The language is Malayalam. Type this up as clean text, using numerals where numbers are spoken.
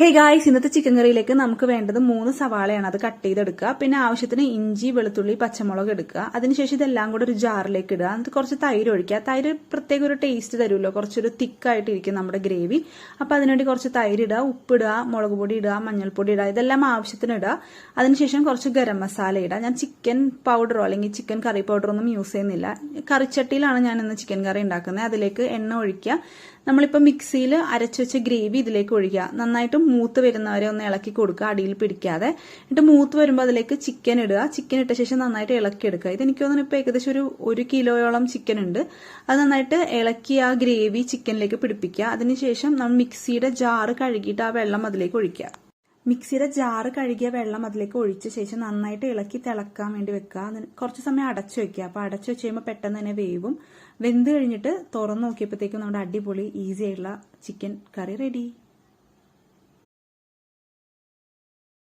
ഹേ ഗായ്സ്, ഇന്നത്തെ ചിക്കൻ കറിയിലേക്ക് നമുക്ക് വേണ്ടത് 3 സവാളയാണ്. അത് കട്ട് ചെയ്തെടുക്കുക. പിന്നെ ആവശ്യത്തിന് ഇഞ്ചി, വെളുത്തുള്ളി, പച്ചമുളക് എടുക്കുക. അതിനുശേഷം ഇതെല്ലാം കൂടെ ഒരു ജാറിലേക്ക് ഇടുക. എന്നിട്ട് കുറച്ച് തൈര് ഒഴിക്കുക. തൈര് പ്രത്യേക ഒരു ടേസ്റ്റ് തരുമല്ലോ, കുറച്ചൊരു തിക്കായിട്ടിരിക്കും നമ്മുടെ ഗ്രേവി. അപ്പോൾ അതിനുവേണ്ടി കുറച്ച് തൈര് ഇടുക, ഉപ്പിടുക, മുളക് പൊടി ഇടുക, മഞ്ഞൾപ്പൊടി ഇടുക. ഇതെല്ലാം ആവശ്യത്തിന് ഇടുക. അതിനുശേഷം കുറച്ച് ഗരം മസാല ഇടുക. ഞാൻ ചിക്കൻ പൗഡറോ അല്ലെങ്കിൽ ചിക്കൻ കറി പൗഡറോ ഒന്നും യൂസ് ചെയ്യുന്നില്ല. കറിച്ചട്ടിയിലാണ് ഞാൻ ഇന്ന് ചിക്കൻ കറി ഉണ്ടാക്കുന്നത്. അതിലേക്ക് എണ്ണ ഒഴിക്കുക. നമ്മളിപ്പോൾ മിക്സിയിൽ അരച്ചു വെച്ച ഗ്രേവി ഇതിലേക്ക് ഒഴിക്കുക. നന്നായിട്ട് മൂത്ത് വരുന്നവരെ ഒന്ന് ഇളക്കി കൊടുക്കുക, അടിയിൽ പിടിക്കാതെ. എന്നിട്ട് മൂത്ത് വരുമ്പോൾ അതിലേക്ക് ചിക്കൻ ഇടുക. ചിക്കൻ ഇട്ട ശേഷം നന്നായിട്ട് ഇളക്കി എടുക്കുക. ഇതെനിക്ക് തോന്നുന്നു ഇപ്പോൾ ഏകദേശം ഒരു കിലോയോളം ചിക്കൻ ഉണ്ട്. അത് നന്നായിട്ട് ഇളക്കി ആ ഗ്രേവി ചിക്കനിലേക്ക് പിടിപ്പിക്കുക. അതിനുശേഷം നമ്മൾ മിക്സിയുടെ ജാറ് കഴുകിയിട്ട് ആ വെള്ളം അതിലേക്ക് ഒഴിക്കുക. മിക്സിയുടെ ജാറ് കഴുകിയ വെള്ളം അതിലേക്ക് ഒഴിച്ച ശേഷം നന്നായിട്ട് ഇളക്കി തിളക്കാൻ വേണ്ടി വെക്കുക. കുറച്ച് സമയം അടച്ചു വെക്കുക. അപ്പോൾ അടച്ചു വെച്ച് കഴിയുമ്പോൾ പെട്ടെന്ന് തന്നെ വേവും. വെന്ത് കഴിഞ്ഞിട്ട് തുറന്നു നോക്കിയപ്പോഴത്തേക്കും നമ്മുടെ അടിപൊളി ഈസി ആയിട്ടുള്ള ചിക്കൻ കറി റെഡി.